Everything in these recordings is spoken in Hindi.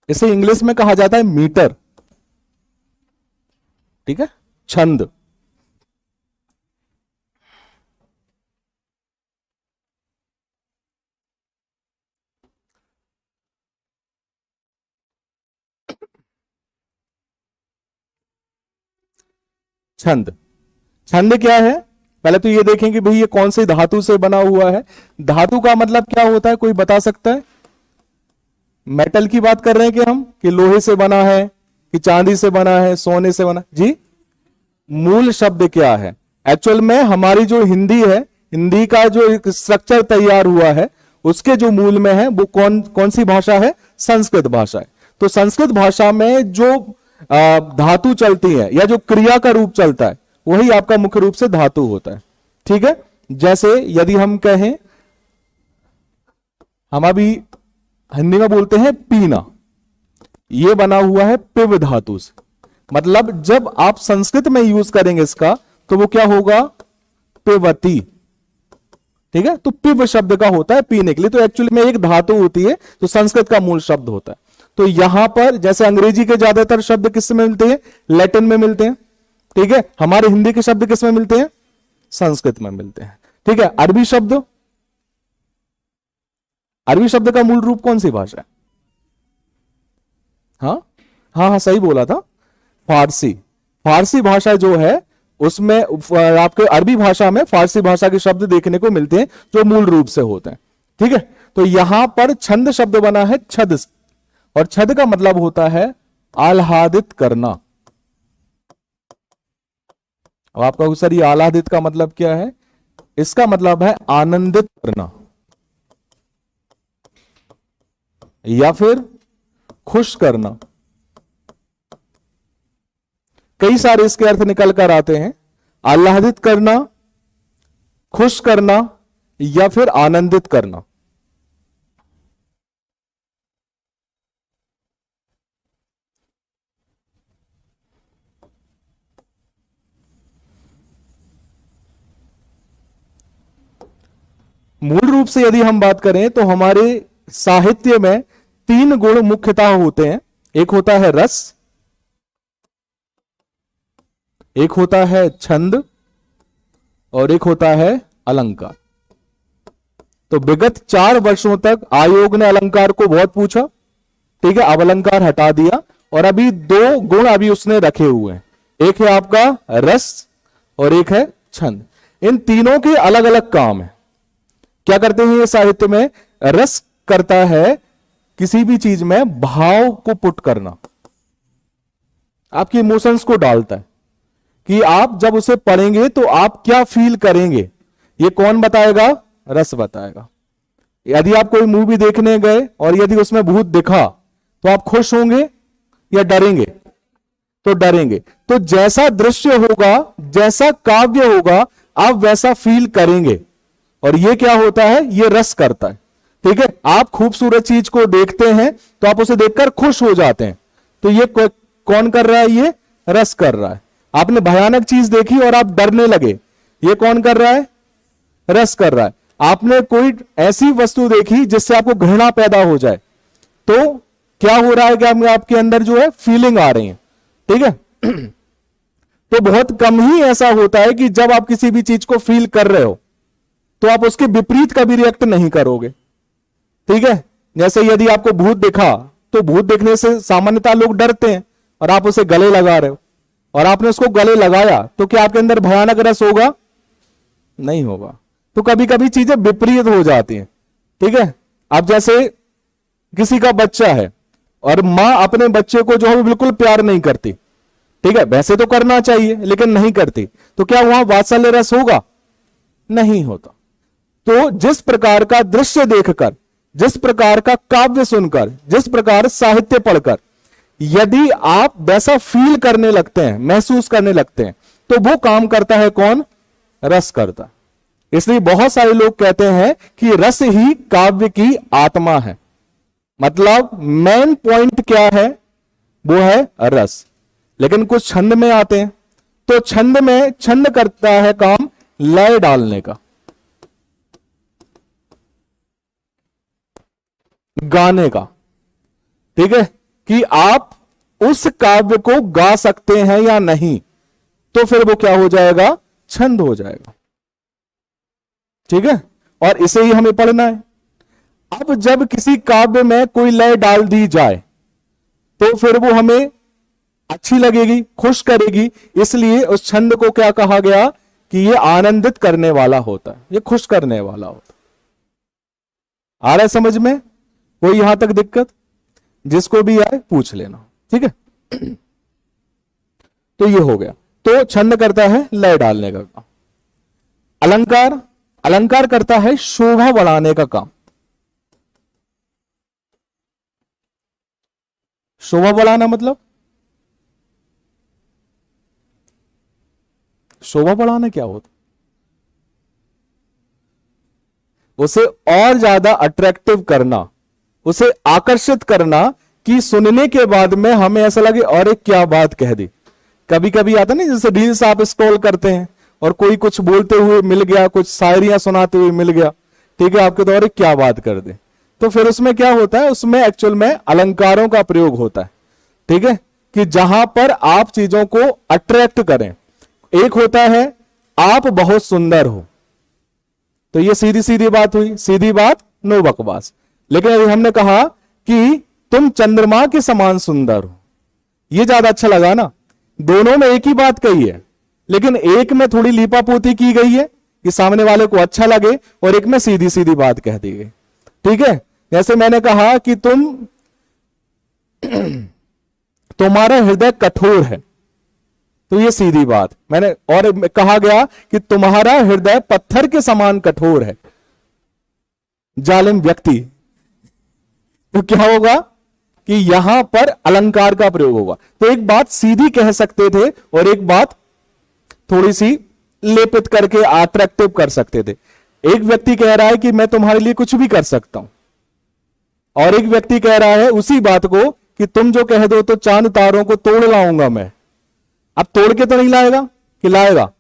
इसे इंग्लिश में कहा जाता है मीटर, ठीक है, छंद। छंद, छंद क्या है? पहले तो ये देखें कि भाई ये कौन सी धातु से बना हुआ है। धातु का मतलब क्या होता है, कोई बता सकता है? मेटल की बात कर रहे हैं कि हम, कि लोहे से बना है, कि चांदी से बना है, सोने से बना जी? मूल शब्द क्या है? एक्चुअल में हमारी जो हिंदी है, हिंदी का जो एक स्ट्रक्चर तैयार हुआ है, उसके जो मूल में है वो कौन सी भाषा है? संस्कृत भाषा है। तो संस्कृत भाषा में जो धातु चलती है या जो क्रिया का रूप चलता है, वही आपका मुख्य रूप से धातु होता है, ठीक है। जैसे यदि हम कहें, हम अभी हिंदी में बोलते हैं पीना, ये बना हुआ है पिव धातु से। मतलब जब आप संस्कृत में यूज करेंगे इसका, तो वो क्या होगा? पिबती, ठीक है। तो पिव शब्द का होता है पीने के लिए, तो एक्चुअली में एक धातु होती है, तो संस्कृत का मूल शब्द होता है। तो यहां पर जैसे अंग्रेजी के ज्यादातर शब्द किस में मिलते हैं? लैटिन में मिलते हैं, ठीक है। हमारे हिंदी के शब्द किस में मिलते हैं? संस्कृत में मिलते हैं, ठीक है। अरबी शब्द, अरबी शब्द का मूल रूप कौन सी भाषा है? हाँ हाँ हाँ, सही बोला था, फारसी। फारसी भाषा जो है उसमें आपके अरबी भाषा में फारसी भाषा के शब्द देखने को मिलते हैं जो मूल रूप से होते हैं, ठीक है। तो यहां पर छंद शब्द बना है छद, और छद का मतलब होता है आह्लादित करना। अब आपका सर ये आह्लादित का मतलब क्या है? इसका मतलब है आनंदित करना या फिर खुश करना। कई सारे इसके अर्थ निकल कर आते हैं, आह्लादित करना, खुश करना या फिर आनंदित करना। मूल रूप से यदि हम बात करें तो हमारे साहित्य में तीन गुण मुख्यतः होते हैं। एक होता है रस, एक होता है छंद, और एक होता है अलंकार। तो विगत 4 वर्षों तक आयोग ने अलंकार को बहुत पूछा, ठीक है। अब अलंकार हटा दिया और अभी 2 गुण अभी उसने रखे हुए हैं, एक है आपका रस और एक है छंद। इन तीनों के अलग अलग काम है। क्या करते हैं ये साहित्य में? रस करता है किसी भी चीज में भाव को पुट करना, आपके इमोशंस को डालता है कि आप जब उसे पढ़ेंगे तो आप क्या फील करेंगे, ये कौन बताएगा? रस बताएगा। यदि आप कोई मूवी देखने गए और यदि उसमें भूत दिखा तो आप खुश होंगे या डरेंगे? तो डरेंगे। तो जैसा दृश्य होगा, जैसा काव्य होगा, आप वैसा फील करेंगे। और ये क्या होता है? ये रस करता है, ठीक है। आप खूबसूरत चीज को देखते हैं तो आप उसे देखकर खुश हो जाते हैं, तो ये कौन कर रहा है? ये रस कर रहा है। आपने भयानक चीज देखी और आप डरने लगे, ये कौन कर रहा है? रस कर रहा है। आपने कोई ऐसी वस्तु देखी जिससे आपको घृणा पैदा हो जाए, तो क्या हो रहा है कि आपके अंदर जो है फीलिंग आ रही है, ठीक है। तो बहुत कम ही ऐसा होता है कि जब आप किसी भी चीज को फील कर रहे हो तो आप उसके विपरीत कभी रिएक्ट नहीं करोगे, ठीक है। जैसे यदि आपको भूत दिखा तो भूत देखने से सामान्यतः लोग डरते हैं, और आप उसे गले लगा रहे हो और आपने उसको गले लगाया, तो क्या आपके अंदर भयानक रस होगा? नहीं होगा। तो कभी कभी चीजें विपरीत हो जाती हैं, ठीक है। अब जैसे किसी का बच्चा है और मां अपने बच्चे को जो है बिल्कुल प्यार नहीं करती, ठीक है, वैसे तो करना चाहिए लेकिन नहीं करती, तो क्या वहां वात्सल्य रस होगा? नहीं होता। तो जिस प्रकार का दृश्य देखकर, जिस प्रकार का काव्य सुनकर, जिस प्रकार साहित्य पढ़कर यदि आप वैसा फील करने लगते हैं, महसूस करने लगते हैं, तो वो काम करता है कौन? रस करता है। इसलिए बहुत सारे लोग कहते हैं कि रस ही काव्य की आत्मा है। मतलब मेन पॉइंट क्या है, वो है रस। लेकिन कुछ छंद में आते हैं, तो छंद में छंद करता है काम लय डालने का, गाने का। ठीक है, कि आप उस काव्य को गा सकते हैं या नहीं, तो फिर वो क्या हो जाएगा, छंद हो जाएगा। ठीक है, और इसे ही हमें पढ़ना है। अब जब किसी काव्य में कोई लय डाल दी जाए तो फिर वो हमें अच्छी लगेगी, खुश करेगी। इसलिए उस छंद को क्या कहा गया कि ये आनंदित करने वाला होता है, ये खुश करने वाला होता है। आ रहा है समझ में? कोई यहां तक दिक्कत? जिसको भी आए पूछ लेना। ठीक है, तो ये हो गया। तो छंद करता है लय डालने का काम। अलंकार, अलंकार करता है शोभा बढ़ाने का काम। शोभा बढ़ाना मतलब, शोभा बढ़ाना क्या होता, उसे और ज्यादा अट्रैक्टिव करना, उसे आकर्षित करना कि सुनने के बाद में हमें ऐसा लगे और एक क्या बात कह दी। कभी कभी आता नहीं, जैसे रील्स आप स्क्रॉल करते हैं और कोई कुछ बोलते हुए मिल गया, कुछ शायरियां सुनाते हुए मिल गया, ठीक है, आपके द्वारा क्या बात कर दे, तो फिर उसमें क्या होता है, उसमें एक्चुअल में अलंकारों का प्रयोग होता है। ठीक है, कि जहां पर आप चीजों को अट्रैक्ट करें। एक होता है आप बहुत सुंदर हो, तो ये सीधी सीधी बात हुई, सीधी बात, नो बकवास। लेकिन अभी हमने कहा कि तुम चंद्रमा के समान सुंदर हो, ये ज्यादा अच्छा लगा ना। दोनों में एक ही बात कही है, लेकिन एक में थोड़ी लीपापोती की गई है कि सामने वाले को अच्छा लगे, और एक में सीधी सीधी बात कह दी गई। ठीक है, जैसे मैंने कहा कि तुम्हारा हृदय कठोर है, तो ये सीधी बात मैंने, और कहा गया कि तुम्हारा हृदय पत्थर के समान कठोर है, जालिम व्यक्ति, तो क्या होगा कि यहां पर अलंकार का प्रयोग होगा। तो एक बात सीधी कह सकते थे और एक बात थोड़ी सी लेपित करके अट्रैक्टिव कर सकते थे। एक व्यक्ति कह रहा है कि मैं तुम्हारे लिए कुछ भी कर सकता हूं, और एक व्यक्ति कह रहा है उसी बात को कि तुम जो कह दो तो चांद तारों को तोड़ लाऊंगा मैं। अब तोड़ के तो नहीं लाएगा कि लाएगा?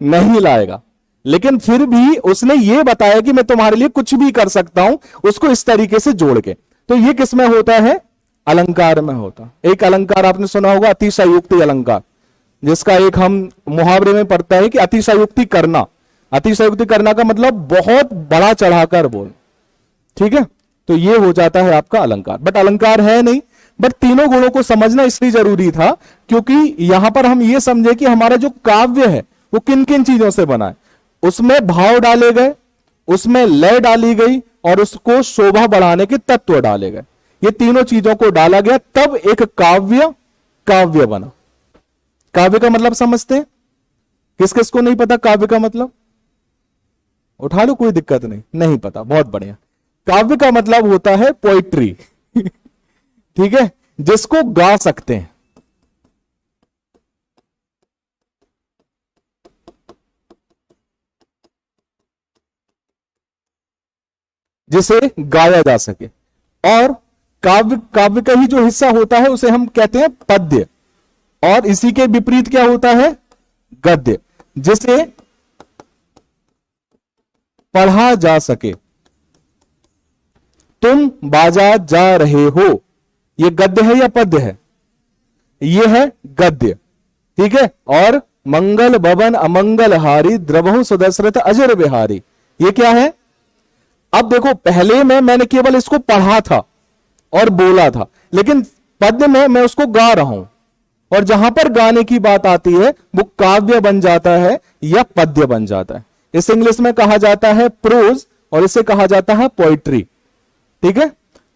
नहीं लाएगा, लेकिन फिर भी उसने ये बताया कि मैं तुम्हारे लिए कुछ भी कर सकता हूं, उसको इस तरीके से जोड़ के। तो ये किसमें होता है? अलंकार में होता। एक अलंकार आपने सुना होगा, अतिशयोक्ति अलंकार, जिसका एक हम मुहावरे में पढ़ता है कि अतिशयोक्ति करना। अतिशयोक्ति करना का मतलब बहुत बड़ा चढ़ाकर बोल। ठीक है, तो ये हो जाता है आपका अलंकार। बट अलंकार है नहीं, बट तीनों गुणों को समझना इसलिए जरूरी था क्योंकि यहां पर हम ये समझे कि हमारा जो काव्य है वो किन किन चीजों से बना है। उसमें भाव डाले गए, उसमें लय डाली गई, और उसको शोभा बढ़ाने के तत्व डाले गए। ये तीनों चीजों को डाला गया, तब एक काव्य काव्य बना। काव्य का मतलब समझते हैं? किस किस को नहीं पता काव्य का मतलब? उठा लो, कोई दिक्कत नहीं। नहीं पता, बहुत बढ़िया। काव्य का मतलब होता है पोइट्री। ठीक है, जिसको गा सकते हैं, जिसे गाया जा सके। और काव्य, काव्य का ही जो हिस्सा होता है उसे हम कहते हैं पद्य, और इसी के विपरीत क्या होता है? गद्य, जिसे पढ़ा जा सके। तुम बाजार जा रहे हो, यह गद्य है या पद्य है? यह है गद्य। ठीक है, और मंगल भवन अमंगल हारी द्रवहु सुदशरथ अजर बिहारी, यह क्या है? अब देखो, पहले में मैंने केवल इसको पढ़ा था और बोला था, लेकिन पद्य में मैं उसको गा रहा हूं, और जहां पर गाने की बात आती है वो काव्य बन जाता है या पद्य बन जाता है। इस इंग्लिश में कहा जाता है प्रोज, और इसे कहा जाता है पोइट्री। ठीक है,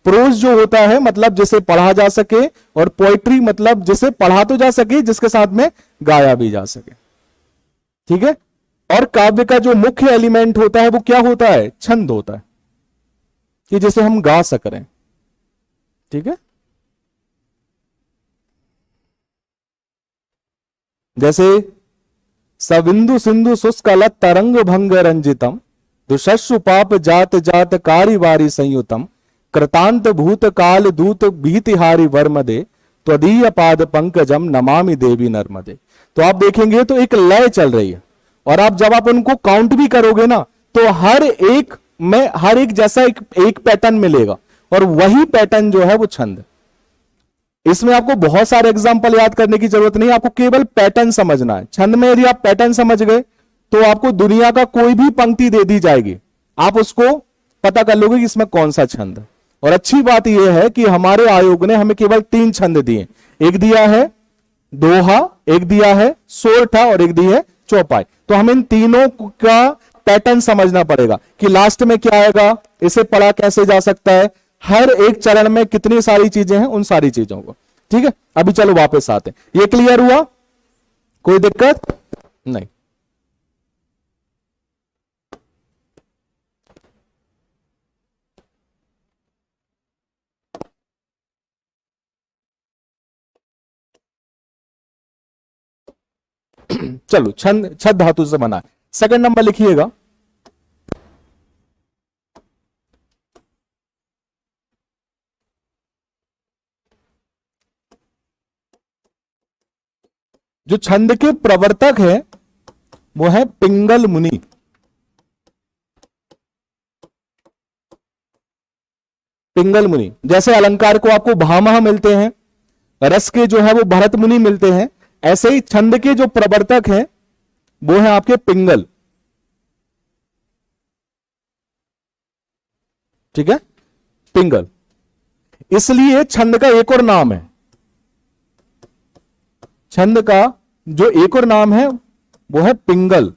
प्रोज जो होता है मतलब जिसे पढ़ा जा सके, और पोइट्री मतलब जिसे पढ़ा तो जा सके, जिसके साथ में गाया भी जा सके। ठीक है, और काव्य का जो मुख्य एलिमेंट होता है वो क्या होता है? छंद होता है, कि जिसे हम गा सक रहे हैं। ठीक है, जैसे सविंदु सिंधु शुष्कल तरंग भंग रंजितम दुशस्सु पाप जात जात कारी वारी संयुतम कृतांत भूत काल दूत भीतिहारी वर्मदे त्वदीय पाद पंकजम नमामि देवी नर्मदे। तो आप देखेंगे तो एक लय चल रही है, और आप जब आप उनको काउंट भी करोगे ना तो हर एक जैसा एक पैटर्न मिलेगा, और वही पैटर्न जो है वो छंद। इसमें आपको बहुत सारे एग्जांपल याद करने की जरूरत नहीं, आपको केवल पैटर्न समझना है। छंद में यदि आप पैटर्न समझ गए तो आपको दुनिया का कोई भी पंक्ति दे दी जाएगी, आप उसको पता कर लोगे कि इसमें कौन सा छंद है। और अच्छी बात यह है कि हमारे आयोग ने हमें केवल 3 छंद दिए, एक दिया है दोहा, एक दिया है सोरठा और एक दी है चौपाई। तो हमें इन तीनों का पैटर्न समझना पड़ेगा कि लास्ट में क्या आएगा, इसे पढ़ा कैसे जा सकता है, हर एक चरण में कितनी सारी चीजें हैं, उन सारी चीजों को। ठीक है, अभी चलो वापस आते हैं। ये क्लियर हुआ, कोई दिक्कत नहीं। चलो, छंद छद धातु से बना है। सेकंड नंबर लिखिएगा, जो छंद के प्रवर्तक है वो है पिंगल मुनि। पिंगल मुनि, जैसे अलंकार को आपको भामह मिलते हैं, रस के जो है वो भरत मुनि मिलते हैं, ऐसे ही छंद के जो प्रवर्तक हैं वो है आपके पिंगल। ठीक है, पिंगल। इसलिए छंद का एक और नाम है, छंद का जो एक और नाम है वो है पिंगल।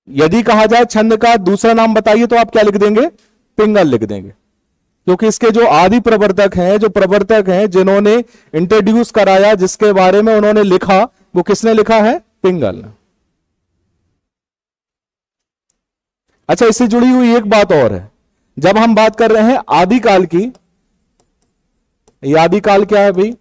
यदि कहा जाए छंद का दूसरा नाम बताइए तो आप क्या लिख देंगे, पिंगल लिख देंगे, क्योंकि इसके जो आदि प्रवर्तक हैं, जो प्रवर्तक हैं, जिन्होंने इंट्रोड्यूस कराया, जिसके बारे में उन्होंने लिखा, वो किसने लिखा है, पिंगल ने। अच्छा, इससे जुड़ी हुई एक बात और है, जब हम बात कर रहे हैं आदिकाल की, ये आदिकाल क्या है भाई,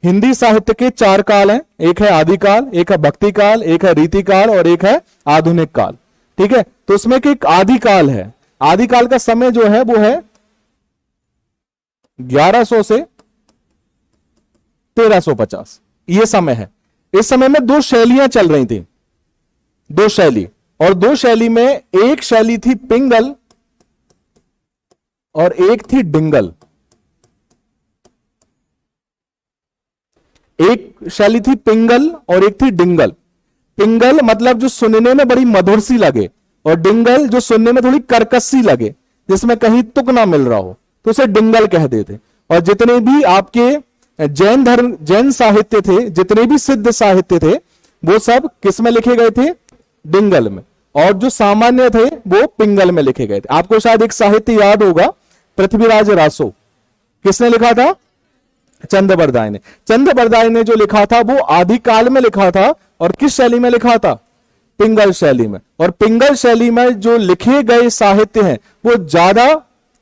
हिंदी साहित्य के 4 काल हैं, एक है आदिकाल, एक है भक्ति काल, एक है रीति काल और एक है आधुनिक काल। ठीक है, तो उसमें एक आदिकाल है, आदिकाल का समय जो है वो है 1100 से 1350, ये समय है। इस समय में 2 शैलियां चल रही थी, 2 शैली, और 2 शैली में एक शैली थी पिंगल और एक थी डिंगल। एक शैली थी पिंगल और एक थी डिंगल। पिंगल मतलब जो सुनने में बड़ी मधुर सी लगे, और डिंगल जो सुनने में थोड़ी कर्कश सी लगे, जिसमें कहीं तुक ना मिल रहा हो, तो उसे डिंगल कह देते। और जितने भी आपके जैन साहित्य थे, जितने भी सिद्ध साहित्य थे, वो सब किस में लिखे गए थे, डिंगल में, और जो सामान्य थे वो पिंगल में लिखे गए थे। आपको शायद एक साहित्य याद होगा, पृथ्वीराज रासो, किसने लिखा था, चंद्रबरदाई ने। चंद्रबरदाई ने जो लिखा था वो आदिकाल में लिखा था, और किस शैली में लिखा था, पिंगल शैली में। और पिंगल शैली में जो लिखे गए साहित्य हैं वो ज्यादा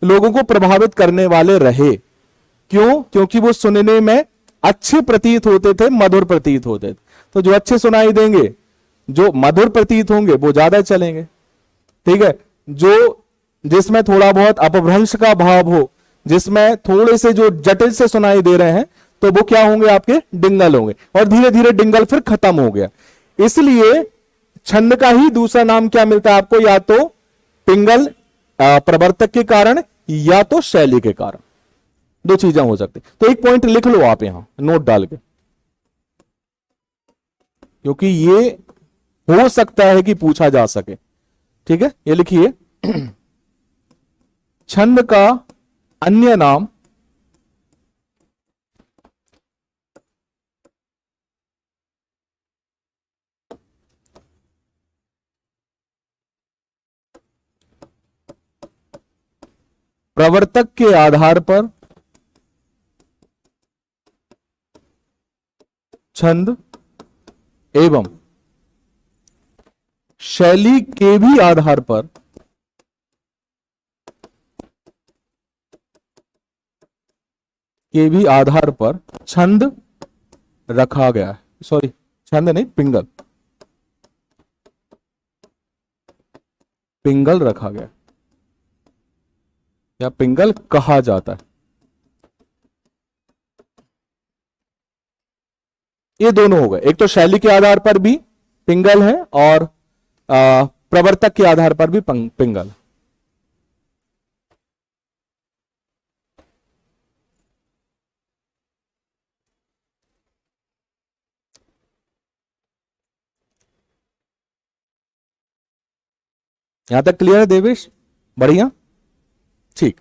लोगों को प्रभावित करने वाले रहे। क्यों, क्योंकि वो सुनने में अच्छे प्रतीत होते थे, मधुर प्रतीत होते थे। तो जो अच्छे सुनाई देंगे, जो मधुर प्रतीत होंगे, वो ज्यादा चलेंगे। ठीक है, जो जिसमें थोड़ा बहुत अपभ्रंश का भाव हो, जिसमें थोड़े से जो जटिल से सुनाई दे रहे हैं, तो वो क्या होंगे, आपके डिंगल होंगे। और धीरे धीरे डिंगल फिर खत्म हो गया। इसलिए छंद का ही दूसरा नाम क्या मिलता है आपको, या तो पिंगल प्रवर्तक के कारण या तो शैली के कारण, 2 चीजें हो सकती। तो एक पॉइंट लिख लो आप यहां नोट डाल के, क्योंकि ये हो सकता है कि पूछा जा सके। ठीक है, ये लिखिए, छंद का अन्य नाम प्रवर्तक के आधार पर छंद एवं शैली के भी आधार पर के भी आधार पर छंद रखा गया है, सॉरी छंद नहीं, पिंगल, पिंगल रखा गया या पिंगल कहा जाता है। ये दोनों हो गए, एक तो शैली के आधार पर भी पिंगल है और प्रवर्तक के आधार पर भी पिंगल। यहां तक क्लियर है देवेश? बढ़िया, ठीक।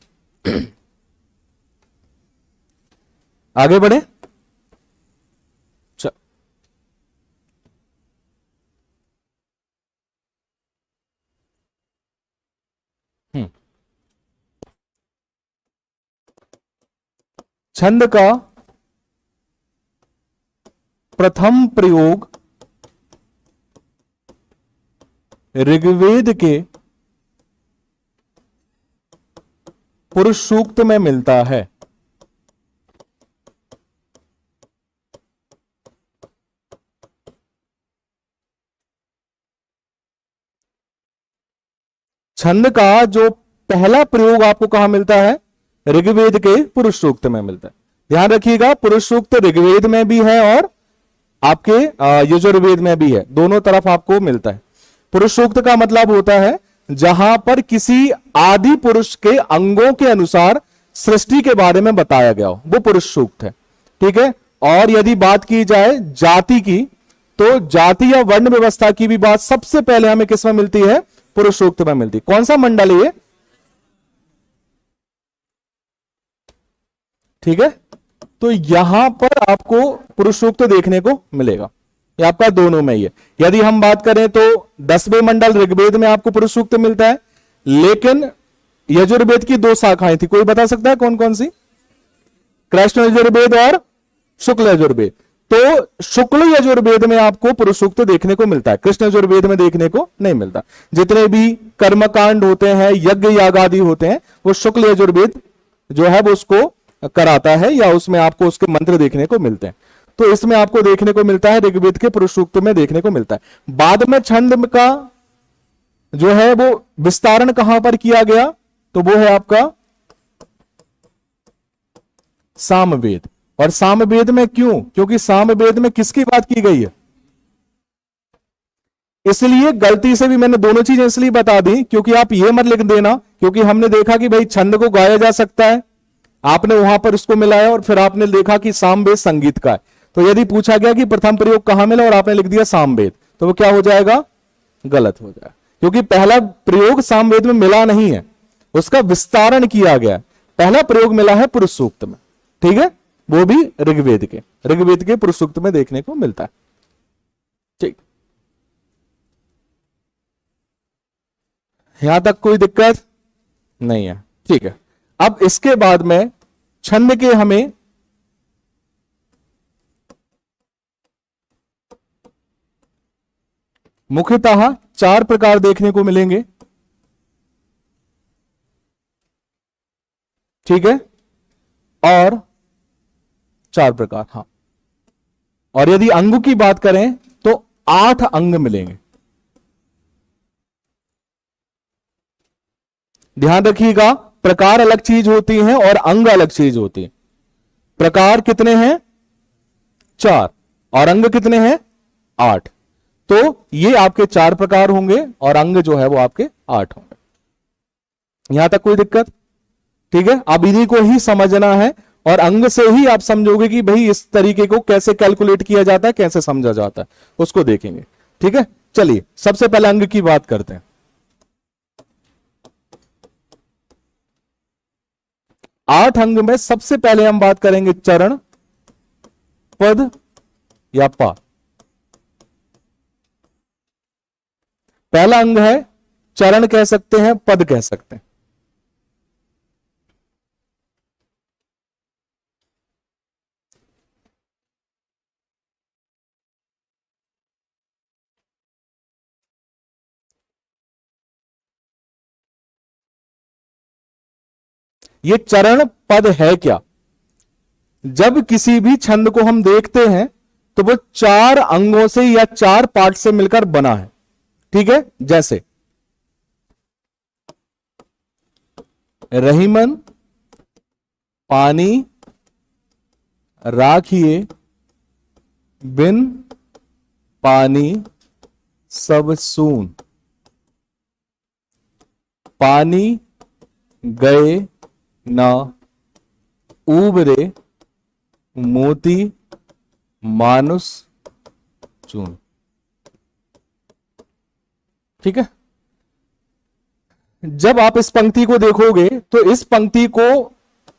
आगे बढ़े। छंद का प्रथम प्रयोग ऋग्वेद के पुरुष सूक्त में मिलता है। छंद का जो पहला प्रयोग आपको कहां मिलता है? ऋग्वेद के पुरुष सूक्त में मिलता है। ध्यान रखिएगा, पुरुष सूक्त ऋग्वेद में भी है और आपके यजुर्वेद में भी है, दोनों तरफ आपको मिलता है। पुरुष सूक्त का मतलब होता है जहां पर किसी आदि पुरुष के अंगों के अनुसार सृष्टि के बारे में बताया गया हो, वो पुरुष सूक्त है। ठीक है। और यदि बात की जाए जाति की, तो जाति या वर्ण व्यवस्था की भी बात सबसे पहले हमें किस में मिलती है? पुरुष सूक्त में मिलती है। कौन सा मंडल है ये? ठीक है। तो यहां पर आपको पुरुष सूक्त देखने को मिलेगा, ये आपका दोनों में ही है। यदि हम बात करें तो 10वें मंडल ऋग्वेद में आपको पुरुष सूक्त मिलता है, लेकिन यजुर्वेद की 2 शाखाएं थी, कोई बता सकता है कौन कौन सी? कृष्ण यजुर्वेद और शुक्ल यजुर्वेद। तो शुक्ल यजुर्वेद में आपको पुरुष सूक्त देखने को मिलता है, कृष्ण यजुर्वेद में देखने को नहीं मिलता। जितने भी कर्मकांड होते हैं, यज्ञ याग आदि होते हैं, वो शुक्ल यजुर्वेद जो है वो उसको कराता है, या उसमें आपको उसके मंत्र देखने को मिलते हैं। तो इसमें आपको देखने को मिलता है, ऋग्वेद के पुरुष सूक्त में देखने को मिलता है। बाद में छंद का जो है वो विस्तारण कहां पर किया गया? तो वो है आपका सामवेद। और सामवेद में क्यों? क्योंकि सामवेद में किसकी बात की गई है? इसलिए गलती से भी मैंने दोनों चीजें इसलिए बता दी क्योंकि आप ये मत लिख देना, क्योंकि हमने देखा कि भाई छंद को गाया जा सकता है, आपने वहां पर उसको मिलाया और फिर आपने देखा कि सामवेद संगीत का है। तो यदि पूछा गया कि प्रथम प्रयोग कहां मिला और आपने लिख दिया सामवेद, तो वो क्या हो जाएगा? गलत हो जाएगा, क्योंकि पहला प्रयोग सामवेद में मिला नहीं है, उसका विस्तारण किया गया। पहला प्रयोग मिला है पुरुष सूक्त में। ठीक है, वो भी ऋग्वेद के पुरुष सूक्त में देखने को मिलता है। ठीक, यहां तक कोई दिक्कत नहीं है? ठीक है। अब इसके बाद में छंद के हमें मुख्यतः 4 प्रकार देखने को मिलेंगे। ठीक है, और 4 प्रकार, हां। और यदि अंग की बात करें तो 8 अंग मिलेंगे। ध्यान रखिएगा, प्रकार अलग चीज होती हैं और अंग अलग चीज होती है। प्रकार कितने हैं? 4, और अंग कितने हैं? 8। तो ये आपके 4 प्रकार होंगे और अंग जो है वो आपके 8 होंगे। यहां तक कोई दिक्कत? ठीक है, अब इन्हीं को ही समझना है और अंग से ही आप समझोगे कि भाई इस तरीके को कैसे कैलकुलेट किया जाता है, कैसे समझा जाता है, उसको देखेंगे। ठीक है, चलिए सबसे पहले अंग की बात करते हैं। 8 अंग में सबसे पहले हम बात करेंगे चरण, पद या पा। पहला अंग है, चरण कह सकते हैं, पद कह सकते हैं। ये चरण पद है क्या? जब किसी भी छंद को हम देखते हैं तो वो चार अंगों से या चार पार्ट से मिलकर बना है। ठीक है, जैसे रहीमन पानी राखिए, बिन पानी सब सून, पानी गए ना उबरे, मोती मानुष चून। ठीक है, जब आप इस पंक्ति को देखोगे तो इस पंक्ति को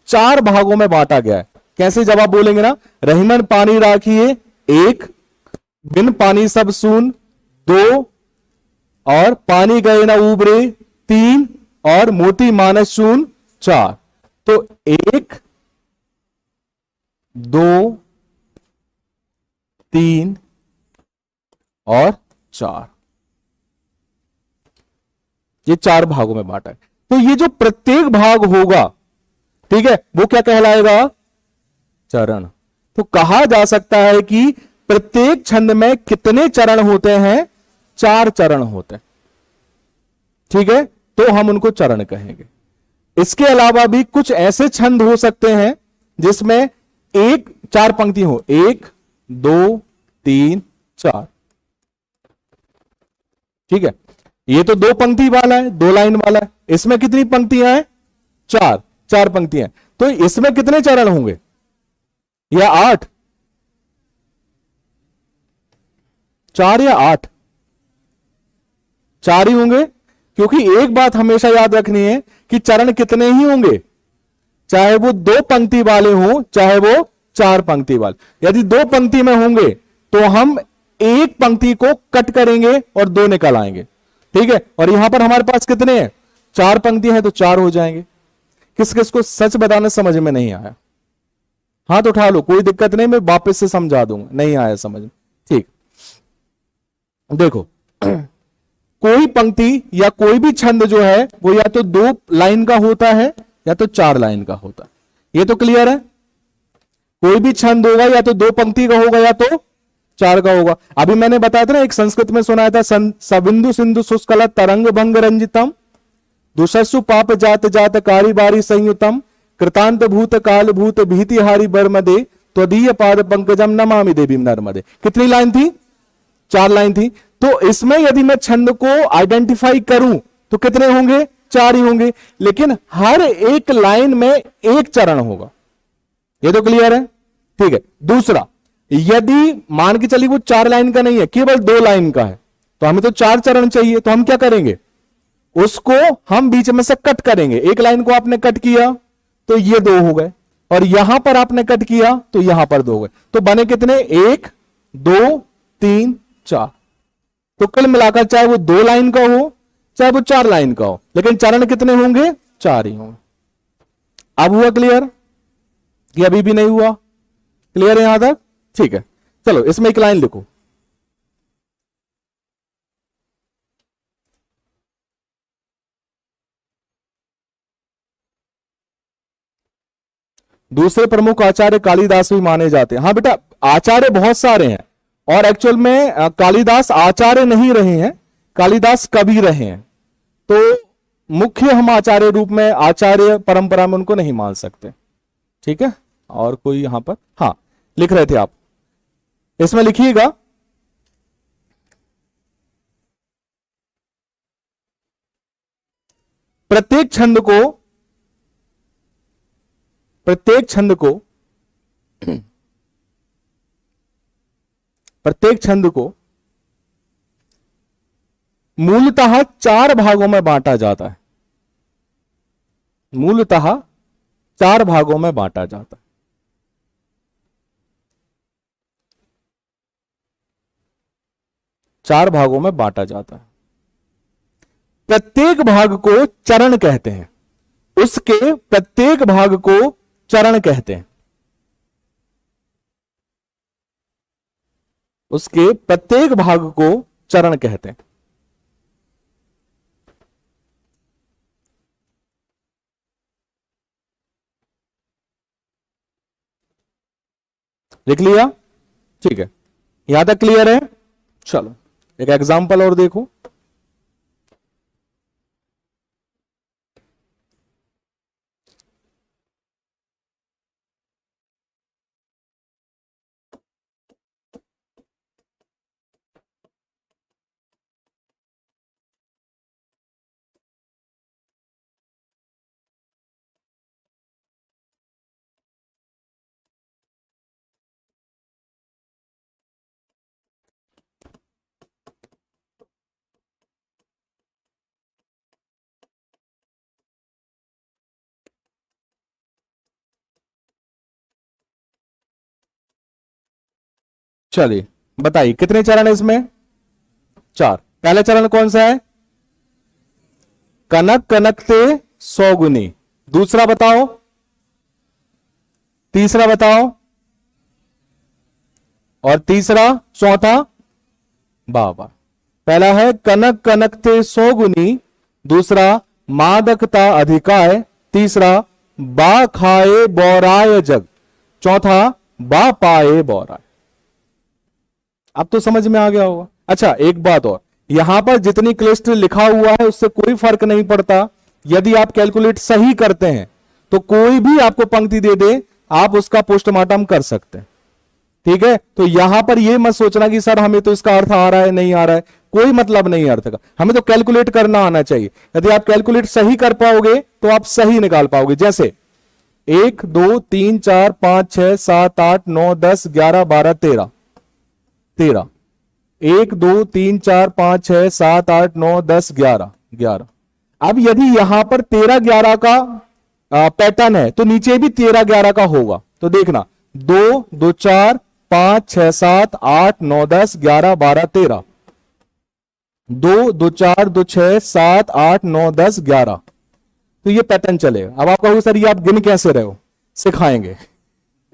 चार भागों में बांटा गया है। कैसे? जब आप बोलेंगे ना रहीमन पानी राखिए एक, बिन पानी सब सून दो, और पानी गए ना उबरे तीन, और मोती मानस चून चार। तो एक, दो, तीन और चार, ये चार भागों में बांटा है। तो ये जो प्रत्येक भाग होगा, ठीक है, वो क्या कहलाएगा? चरण। तो कहा जा सकता है कि प्रत्येक छंद में कितने चरण होते हैं? चार चरण होते हैं। ठीक है, तो हम उनको चरण कहेंगे। इसके अलावा भी कुछ ऐसे छंद हो सकते हैं जिसमें एक चार पंक्ति हो, एक, दो, तीन, चार। ठीक है, ये तो दो पंक्ति वाला है, दो लाइन वाला है। इसमें कितनी पंक्तियां हैं? चार, चार पंक्तियां। तो इसमें कितने चरण होंगे? या आठ? चार या आठ? चार ही होंगे, क्योंकि एक बात हमेशा याद रखनी है कि चरण कितने ही होंगे, चाहे वो दो पंक्ति वाले हो चाहे वो चार पंक्ति वाले। यदि दो पंक्ति में होंगे तो हम एक पंक्ति को कट करेंगे और दो निकल आएंगे। ठीक है, और यहां पर हमारे पास कितने हैं? चार पंक्ति हैं, तो चार हो जाएंगे। किस किस को सच बताना समझ में नहीं आया? हाथ उठा लो, कोई दिक्कत नहीं, मैं वापस से समझा दूंगा। नहीं आया समझ में? ठीक, देखो कोई पंक्ति या कोई भी छंद जो है वो या तो दो लाइन का होता है या तो चार लाइन का होता है। ये तो क्लियर है? कोई भी छंद होगा या तो दो पंक्ति का होगा या तो चार का होगा। अभी मैंने बताया था ना, एक संस्कृत में सुनाया था, सबिंदु सिंधु शुष्कल तरंग भंग रंजितम, दुषस्सु पाप जात जात कारी बारी संयुतम, कृतांत भूत काल भूत भीतिहारी बर्मदे, त्वदीय पाद पंकजम नमामि देवी नर्मदे। कितनी लाइन थी? चार लाइन थी। तो इसमें यदि मैं छंद को आइडेंटिफाई करूं तो कितने होंगे? चार ही होंगे, लेकिन हर एक लाइन में एक चरण होगा। ये तो क्लियर है? ठीक है। दूसरा, यदि मान के चलिए वो चार लाइन का नहीं है, केवल दो लाइन का है, तो हमें तो चार चरण चाहिए, तो हम क्या करेंगे? उसको हम बीच में से कट करेंगे। एक लाइन को आपने कट किया तो ये दो हो गए, और यहां पर आपने कट किया तो यहां पर दो हो गए। तो बने कितने? एक, दो, तीन, चार। तो कुल मिलाकर चाहे वो दो लाइन का हो चाहे वो चार लाइन का हो, लेकिन चरण कितने होंगे? चार ही होंगे। अब हुआ क्लियर कि अभी भी नहीं हुआ? क्लियर है यहां तक? ठीक है, चलो इसमें एक लाइन लिखो। दूसरे प्रमुख आचार्य कालिदास भी माने जाते हैं। हाँ बेटा, आचार्य बहुत सारे हैं, और एक्चुअल में कालिदास आचार्य नहीं रहे हैं, कालिदास कवि रहे हैं। तो मुख्य हम आचार्य रूप में, आचार्य परंपरा में उनको नहीं मान सकते। ठीक है, और कोई यहां पर? हाँ, लिख रहे थे आप, इसमें लिखिएगा प्रत्येक छंद को, प्रत्येक छंद को, प्रत्येक छंद को मूलतः चार भागों में बांटा जाता है। मूलतः चार भागों में बांटा जाता है। चार भागों में बांटा जाता है। प्रत्येक भाग को चरण कहते हैं। उसके प्रत्येक भाग को चरण कहते हैं। उसके प्रत्येक भाग को चरण कहते हैं। लिख लिया? ठीक है, यहां तक क्लियर है? चलो एक एग्जांपल और देखो। चलिए बताइए कितने चरण है इसमें? 4। पहला चरण कौन सा है? कनक कनकते 100 गुनी। दूसरा बताओ, तीसरा बताओ, और तीसरा, चौथा? बाबा, पहला है कनक कनकते 100 गुनी, दूसरा मादकता अधिकाय, तीसरा बा खाए बौराय जग, चौथा बा पाए बौराय। अब तो समझ में आ गया होगा। अच्छा एक बात और, यहां पर जितनी क्लिष्ट लिखा हुआ है उससे कोई फर्क नहीं पड़ता। यदि आप कैलकुलेट सही करते हैं तो कोई भी आपको पंक्ति दे दे, आप उसका पोस्टमार्टम कर सकते हैं। ठीक है, तो यहां पर यह मत सोचना कि सर हमें तो इसका अर्थ आ रहा है नहीं आ रहा है, कोई मतलब नहीं अर्थ का, हमें तो कैलकुलेट करना आना चाहिए। यदि आप कैलकुलेट सही कर पाओगे तो आप सही निकाल पाओगे। जैसे 1 2 3 4 5 6 7 8 9 10 11 12 13 13, 1 2 3 4 5 6 7 8 9 10 11 11। अब यदि यहां पर 13 11 का पैटर्न है तो नीचे भी 13 11 का होगा। तो देखना 2 2 4 5 6 7 8 9 10 11 12 13, 2 2 4 2 6 7 8 9 10 11। तो ये पैटर्न चलेगा। अब आप कहोगे सर ये आप गिन कैसे रहे हो? सिखाएंगे।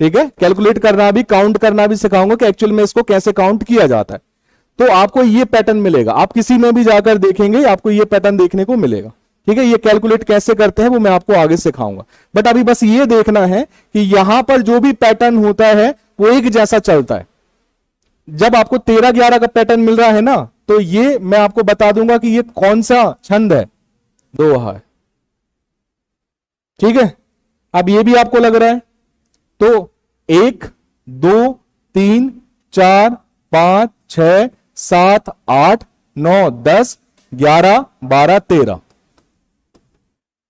ठीक है, कैलकुलेट करना भी, काउंट करना भी सिखाऊंगा कि एक्चुअल में इसको कैसे काउंट किया जाता है। तो आपको ये पैटर्न मिलेगा, आप किसी में भी जाकर देखेंगे आपको ये पैटर्न देखने को मिलेगा। ठीक है, ये कैलकुलेट कैसे करते हैं वो मैं आपको आगे सिखाऊंगा। बट अभी बस ये देखना है कि यहां पर जो भी पैटर्न होता है वो एक जैसा चलता है। जब आपको 13 11 का पैटर्न मिल रहा है ना, तो ये मैं आपको बता दूंगा कि ये कौन सा छंद है, दोहा है। ठीक है, अब ये भी आपको लग रहा है। तो 1 2 3 4 5 6 7 8 9 10 11 12 13।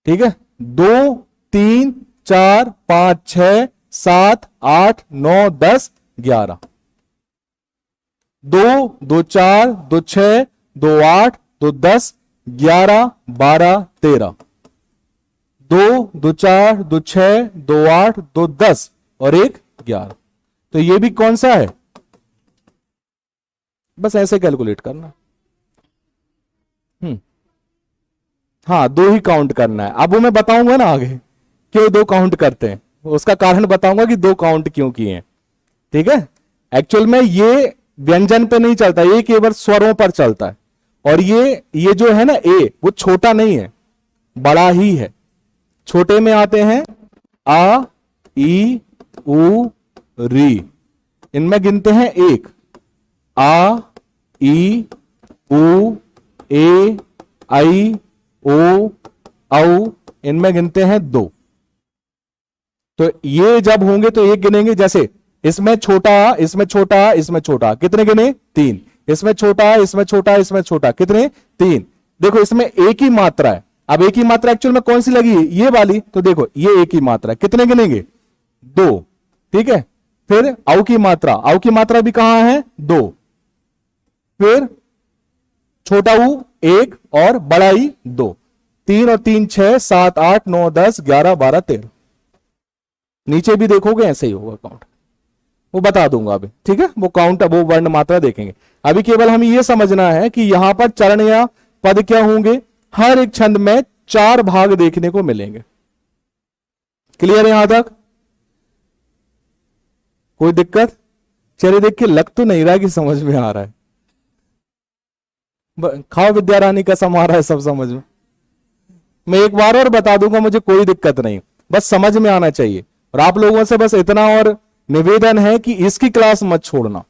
ठीक है, 2 3 4 5 6 7 8 9 10 11, 2 2 4 2 6 2 8 2 10 11 12 13, 2 2 4 2 6 2 8 2 10 और 1 11। तो ये भी कौन सा है? बस ऐसे कैलकुलेट करना। हाँ, 2 ही काउंट करना है। अब वो मैं बताऊंगा ना आगे क्यों 2 काउंट करते हैं, उसका कारण बताऊंगा कि 2 काउंट क्यों किए हैं। ठीक है, एक्चुअल में ये व्यंजन पे नहीं चलता, ये केवल स्वरों पर चलता है। और ये जो है ना ए, वो छोटा नहीं है, बड़ा ही है। छोटे में आते हैं आ ई उ री, इनमें गिनते हैं 1, आ ई उ ए आई ओ औ, इनमें गिनते हैं 2। तो ये जब होंगे तो 1 गिनेंगे। जैसे इसमें छोटा, इसमें छोटा, इसमें छोटा, कितने गिने? 3। इसमें छोटा, इसमें छोटा, इसमें छोटा, कितने? 3। देखो इसमें एक ही मात्रा है। अब एक ही मात्रा एक्चुअल में कौन सी लगी है? ये वाली। तो देखो ये एक ही मात्रा है, कितने गिनेंगे? 2। ठीक है, फिर औ की मात्रा, औ की मात्रा भी कहां है? 2। फिर छोटा ऊ 1 और बड़ा ई 2। 3 और 3 6 7 8 9 10 11 12 13। नीचे भी देखोगे ऐसे ही होगा काउंट, वो बता दूंगा अभी। ठीक है, वो काउंट, वो वर्ण मात्रा देखेंगे। अभी केवल हमें यह समझना है कि यहां पर चरण या पद क्या होंगे। हर एक छंद में 4 भाग देखने को मिलेंगे। क्लियर है यहां तक? कोई दिक्कत? चलिए देख के लग तो नहीं रहा कि समझ में आ रहा है। खाओ विद्या रानी का समा रहा है सब समझ में। मैं एक बार और बता दूंगा, मुझे कोई दिक्कत नहीं, बस समझ में आना चाहिए। और आप लोगों से बस इतना और निवेदन है कि इसकी क्लास मत छोड़ना,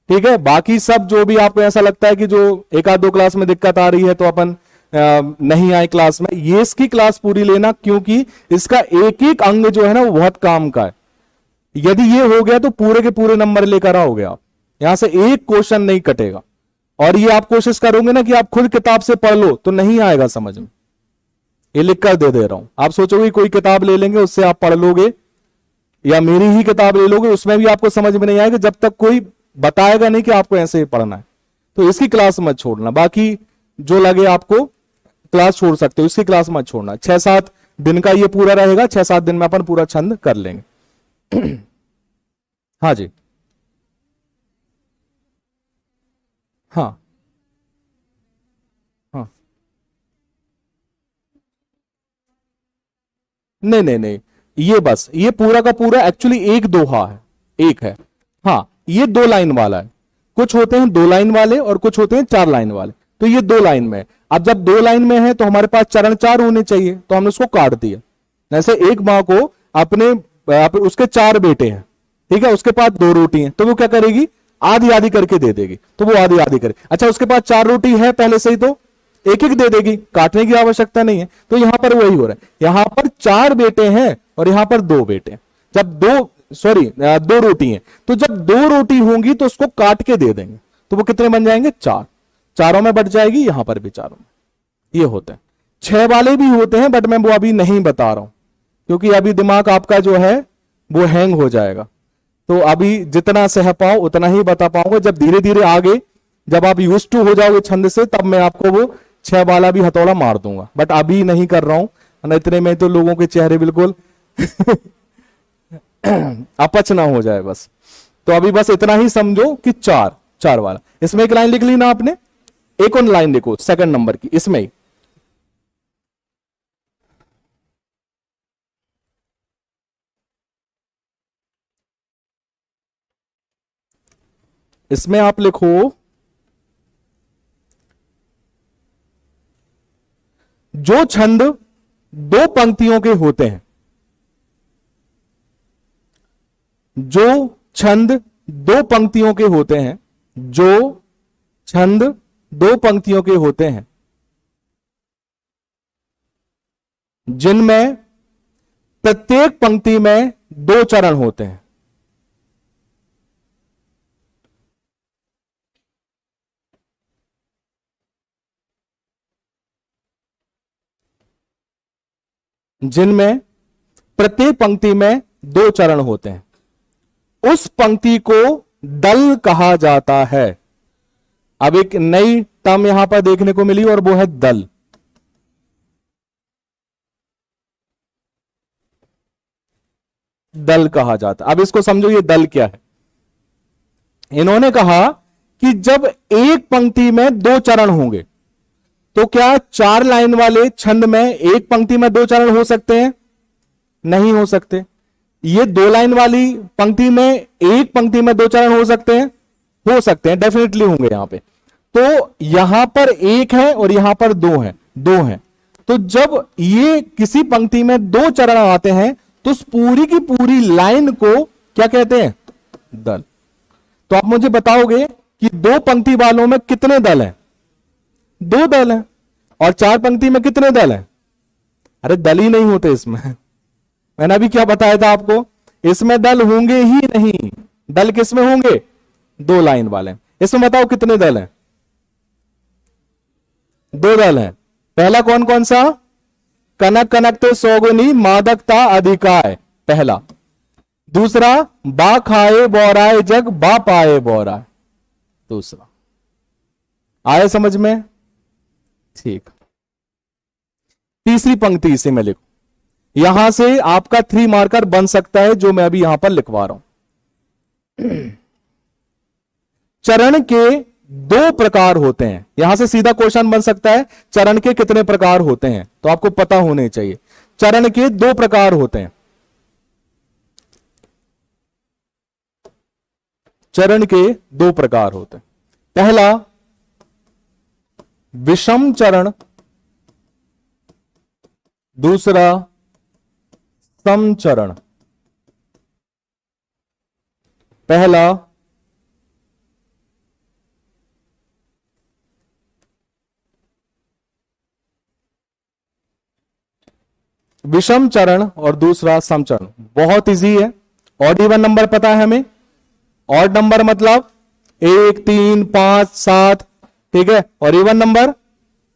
ठीक है। बाकी सब जो भी आपको ऐसा लगता है कि जो एक आध दो क्लास में दिक्कत आ रही है तो अपन नहीं आए क्लास में, ये इसकी क्लास पूरी लेना, क्योंकि इसका एक एक अंग जो है ना वो बहुत काम का है। यदि ये हो गया तो पूरे के पूरे नंबर लेकर आओगे आप, यहां से एक क्वेश्चन नहीं कटेगा। और ये आप कोशिश करोगे ना कि आप खुद किताब से पढ़ लो तो नहीं आएगा समझ में, ये लिख कर दे रहा हूं। आप सोचोगे कोई किताब ले लेंगे उससे आप पढ़ लोगे, या मेरी ही किताब ले लोगे, उसमें भी आपको समझ में नहीं आएगा जब तक कोई बताएगा नहीं कि आपको ऐसे ही पढ़ना है। तो इसकी क्लास मत छोड़ना, बाकी जो लगे आपको क्लास छोड़ सकते हो, इसकी क्लास मत छोड़ना। 6-7 दिन का ये पूरा रहेगा, 6-7 दिन में अपन पूरा छंद कर लेंगे। हाँ जी, हाँ हाँ, नहीं नहीं नहीं, ये बस ये पूरा का पूरा एक्चुअली एक दोहा है, एक है। हाँ, ये 2 लाइन वाला है। कुछ होते हैं 2 लाइन वाले और कुछ होते हैं 4 लाइन वाले, तो ये 2 लाइन में है। अब जब 2 लाइन में है तो हमारे पास चरण 4 होने चाहिए, तो हमने उसको काट दिया। जैसे एक मां को अपने उसके 4 बेटे हैं, ठीक है, उसके पास 2 रोटी हैं, तो वो क्या करेगी, आधी आधी करके दे देगी, तो वो आधी आधी करे। अच्छा, उसके पास 4 रोटी है पहले से ही, तो एक एक दे देगी, काटने की आवश्यकता नहीं है। तो यहां पर वही हो रहा है, यहां पर 4 बेटे हैं और यहां पर 2 बेटे हैं। जब 2 रोटी हैं, तो जब 2 रोटी होंगी तो उसको काट के दे देंगे, तो वो कितने बन जाएंगे, 4। चारों में बट जाएगी, यहां पर भी चारों में। ये होते हैं 6 वाले भी होते हैं, बट मैं वो अभी नहीं बता रहा हूं, क्योंकि अभी दिमाग आपका जो है वो हैंग हो जाएगा। तो अभी जितना सह पाओ उतना ही बता पाऊंगा। जब धीरे धीरे आगे जब आप यूज टू हो जाओगे छंद से, तब मैं आपको वो 6 वाला भी हथौड़ा मार दूंगा, बट अभी नहीं कर रहा हूं, इतने में तो लोगों के चेहरे बिल्कुल अपच ना हो जाए बस। तो अभी बस इतना ही समझो कि 4 वाला। इसमें एक लाइन लिख ली ना आपने, एक और लाइन लिखो सेकंड नंबर की, इसमें ही इसमें आप लिखो, जो छंद 2 पंक्तियों के होते हैं, जो छंद 2 पंक्तियों के होते हैं, जो छंद 2 पंक्तियों के होते हैं, जिनमें प्रत्येक पंक्ति में 2 चरण होते हैं, जिनमें प्रत्येक पंक्ति में 2 चरण होते हैं, उस पंक्ति को दल कहा जाता है। अब एक नई टर्म यहां पर देखने को मिली और वो है दल। दल कहा जाता, अब इसको समझो ये दल क्या है। इन्होंने कहा कि जब एक पंक्ति में 2 चरण होंगे, तो क्या 4 लाइन वाले छंद में एक पंक्ति में 2 चरण हो सकते हैं, नहीं हो सकते। ये 2 लाइन वाली पंक्ति में एक पंक्ति में 2 चरण हो सकते हैं, हो सकते हैं, डेफिनेटली होंगे यहां पे। तो यहां पर 1 है और यहां पर 2 है, 2 है। तो जब ये किसी पंक्ति में 2 चरण आते हैं तो उस पूरी की पूरी लाइन को क्या कहते हैं, दल। तो आप मुझे बताओगे कि 2 पंक्ति वालों में कितने दल हैं, 2 दल हैं, और 4 पंक्ति में कितने दल हैं, अरे दल ही नहीं होते इसमें। मैंने अभी क्या बताया था आपको, इसमें दल होंगे ही नहीं। दल किसमें होंगे, 2 लाइन वाले। इसमें बताओ कितने दल हैं, 2 दल हैं। पहला कौन कौन सा, कनक कनकते सौगुनी मादकता अधिकाय, पहला। दूसरा, बा खाए बोराए जग बा पाए बोराए, दूसरा। आए समझ में, ठीक। तीसरी पंक्ति इसे में लिखो, यहां से आपका 3 मार्कर बन सकता है, जो मैं अभी यहां पर लिखवा रहा हूं। चरण के 2 प्रकार होते हैं, यहां से सीधा क्वेश्चन बन सकता है, चरण के कितने प्रकार होते हैं, तो आपको पता होने चाहिए। चरण के 2 प्रकार होते हैं, चरण के 2 प्रकार होते हैं। पहला विषम चरण, दूसरा समचरण। पहला, विषम चरण और दूसरा सम चरण। बहुत इजी है। ऑड इवन नंबर पता है हमें। ऑड नंबर मतलब 1 3 5 7, ठीक है, और इवन नंबर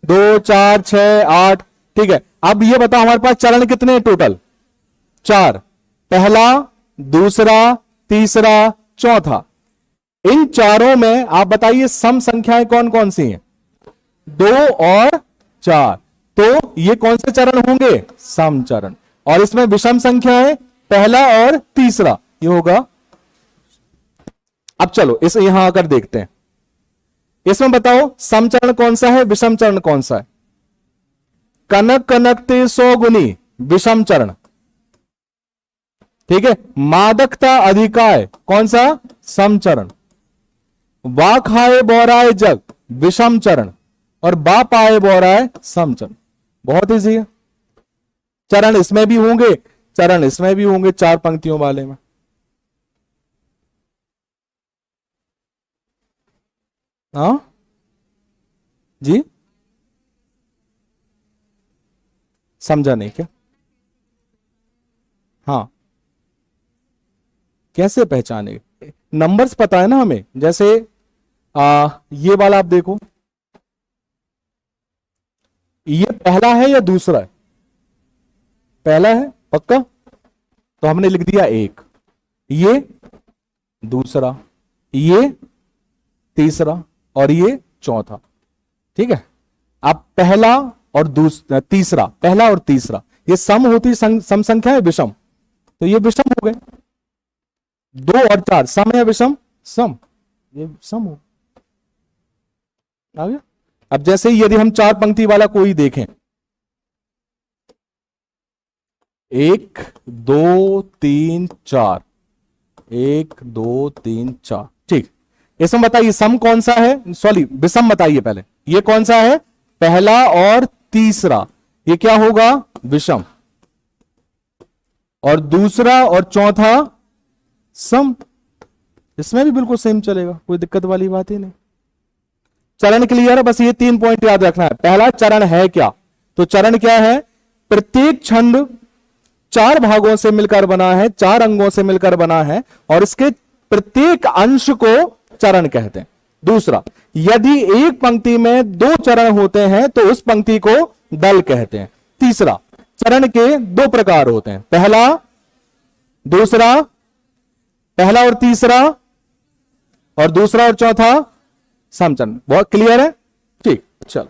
2 4 6 8, ठीक है। अब ये बताओ हमारे पास चरण कितने हैं टोटल? 4। पहला, दूसरा, तीसरा, चौथा। इन चारों में आप बताइए सम संख्याएं कौन कौन सी हैं? 2 और 4। तो ये कौन से चरण होंगे? सम चरण। और इसमें विषम संख्याएं पहला और तीसरा, ये होगा। अब चलो इसे यहां आकर देखते हैं। इसमें बताओ सम चरण कौन सा है, विषम चरण कौन सा है? कनक कनकते 100 गुनी, विषम चरण, ठीक है। मादकता अधिकाय, कौन सा? सम चरण। वा खाए बोराए जग, विषम चरण। और बा पाए बोराए, सम चरण। बहुत इजी है। चरण इसमें भी होंगे, चरण इसमें भी होंगे, 4 पंक्तियों वाले में। हाँ जी, समझा नहीं क्या? हाँ, कैसे पहचाने? नंबर्स पता है ना हमें। जैसे ये वाला आप देखो, ये पहला है या दूसरा है? पहला है पक्का, तो हमने लिख दिया 1। ये दूसरा, ये तीसरा और ये चौथा, ठीक है। अब पहला और तीसरा, पहला और तीसरा ये सम होती सम संख्या है, विषम, तो ये विषम हो गए। 2 और 4 सम है विषम? सम, ये सम हो आ गया। अब जैसे यदि हम 4 पंक्ति वाला कोई देखें, 1 2 3 4, 1 2 3 4, ठीक। इसमें बताइए सम कौन सा है, सॉरी विषम बताइए पहले। ये कौन सा है? पहला और तीसरा, ये क्या होगा? विषम। और दूसरा और चौथा सम, इसमें भी बिल्कुल सेम चलेगा, कोई दिक्कत वाली बात ही नहीं। चरण क्लियर है? बस ये 3 पॉइंट याद रखना है। पहला, चरण है क्या? तो चरण क्या है? प्रत्येक छंद 4 भागों से मिलकर बना है, 4 अंगों से मिलकर बना है, और इसके प्रत्येक अंश को चरण कहते हैं। दूसरा, यदि एक पंक्ति में 2 चरण होते हैं तो उस पंक्ति को दल कहते हैं। तीसरा, चरण के 2 प्रकार होते हैं, पहला, दूसरा, पहला और तीसरा, और दूसरा और चौथा समचरण। बहुत क्लियर है? ठीक, चलो।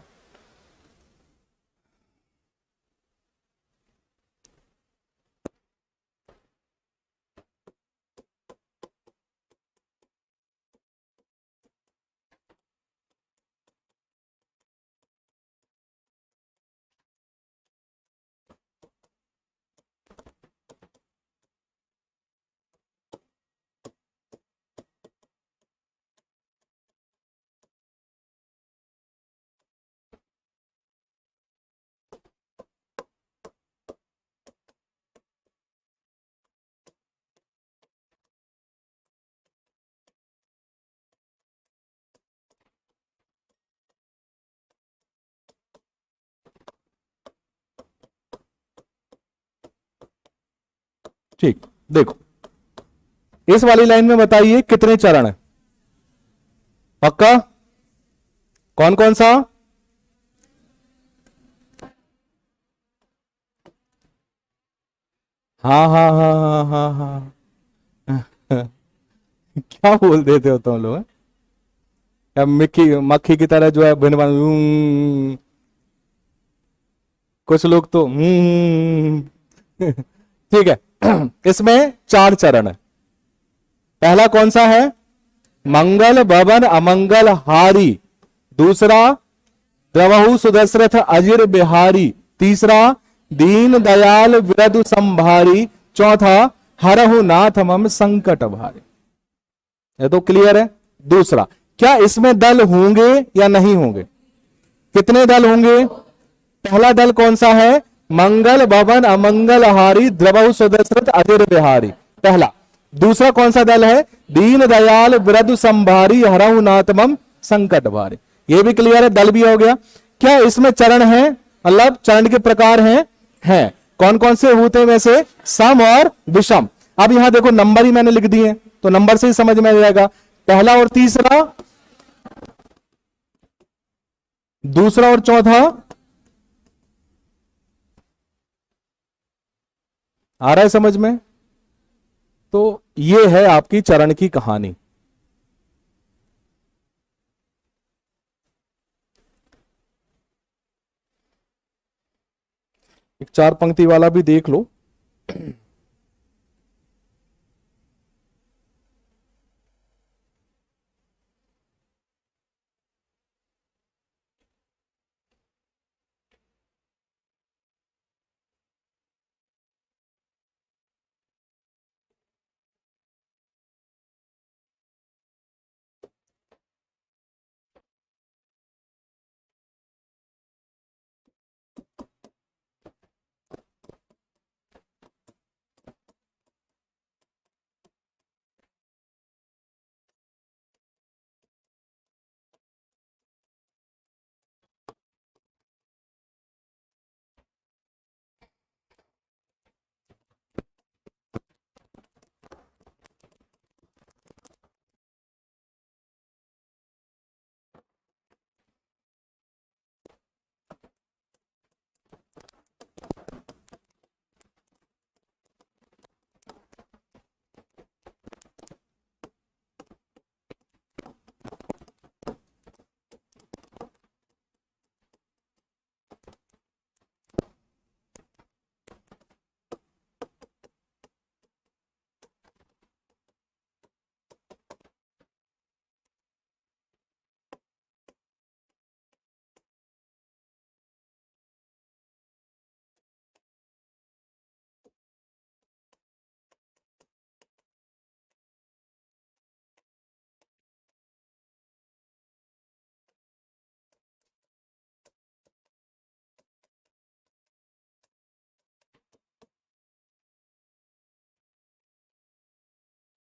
ठीक, देखो इस वाली लाइन में बताइए कितने चरण है? पक्का? कौन कौन सा? हाँ हाँ हाँ हाँ हाँ हाँ। क्या बोल देते हो तुम लोग? क्या मिक्की मक्खी की तरह जो है भिन बन, कुछ लोग तो ठीक है। इसमें 4 चरण है। पहला कौन सा है? मंगल भवन अमंगल हारी। दूसरा, द्रवहु सुदशरथ अजिर बिहारी। तीसरा, दीन दयाल विरधु संभारी। चौथा, हरहु नाथ मम संकट भारी। ये तो क्लियर है। दूसरा, क्या इसमें दल होंगे या नहीं होंगे? कितने दल होंगे? पहला दल कौन सा है? मंगल भवन अमंगल हारी द्रवहु सुदशरथ अजिर बिहारी, पहला। दूसरा कौन सा दल है? दीन दयाल वृद्ध संभारी हरहु नातमम संकट भारी। ये भी क्लियर है, दल भी हो गया। क्या इसमें चरण है? मतलब चरण के प्रकार हैं। कौन कौन से होते हैं वैसे? सम और विषम। अब यहां देखो नंबर ही मैंने लिख दिए, तो नंबर से ही समझ में आ जाएगा। पहला और तीसरा, दूसरा और चौथा। आ रहा है समझ में? तो ये है आपकी चरण की कहानी। एक 4 पंक्ति वाला भी देख लो।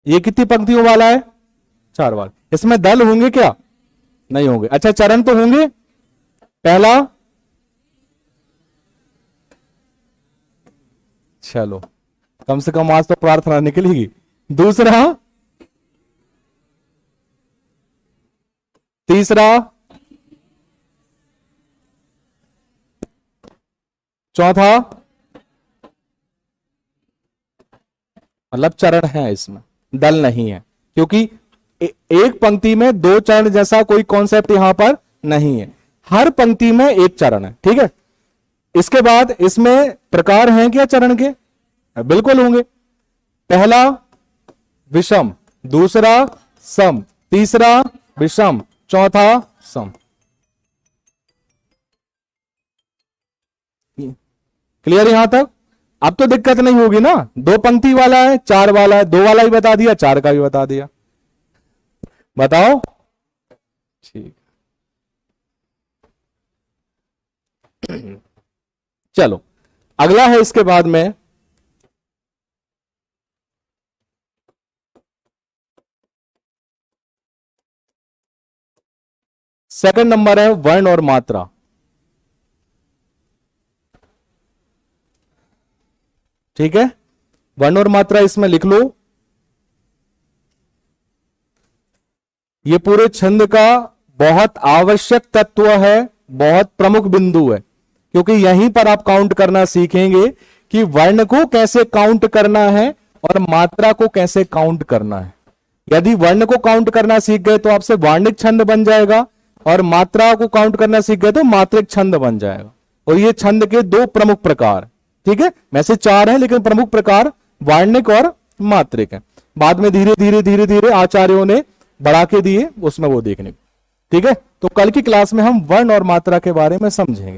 ये कितनी पंक्तियों वाला है? 4 वाला। इसमें दल होंगे क्या? नहीं होंगे। अच्छा, चरण तो होंगे। पहला, चलो कम से कम आज तो प्रार्थना निकलेगी। दूसरा, तीसरा, चौथा, मतलब चरण है इसमें, दल नहीं है, क्योंकि एक पंक्ति में 2 चरण जैसा कोई कॉन्सेप्ट यहां पर नहीं है। हर पंक्ति में एक चरण है। ठीक है। इसके बाद इसमें प्रकार हैं क्या चरण के? बिल्कुल होंगे। पहला विषम, दूसरा सम, तीसरा विषम, चौथा सम। क्लियर यहां तक? अब तो दिक्कत नहीं होगी ना। 2 पंक्ति वाला है, 4 वाला है, 2 वाला ही बता दिया, 4 का भी बता दिया। बताओ। ठीक। चलो अगला है इसके बाद में सेकंड नंबर है वर्ण और मात्रा। ठीक है। वर्ण और मात्रा इसमें लिख लो। ये पूरे छंद का बहुत आवश्यक तत्व है, बहुत प्रमुख बिंदु है, क्योंकि यहीं पर आप काउंट करना सीखेंगे कि वर्ण को कैसे काउंट करना है और मात्रा को कैसे काउंट करना है। यदि वर्ण को काउंट करना सीख गए तो आपसे वार्णिक छंद बन जाएगा, और मात्रा को काउंट करना सीख गए तो मात्रिक छंद बन जाएगा। और ये छंद के 2 प्रमुख प्रकार, ठीक है, वैसे 4 हैं लेकिन प्रमुख प्रकार वार्णिक और मात्रिक है। बाद में धीरे धीरे धीरे धीरे आचार्यों ने बढ़ा के दिए, उसमें वो देखने। ठीक है। तो कल की क्लास में हम वर्ण और मात्रा के बारे में समझेंगे।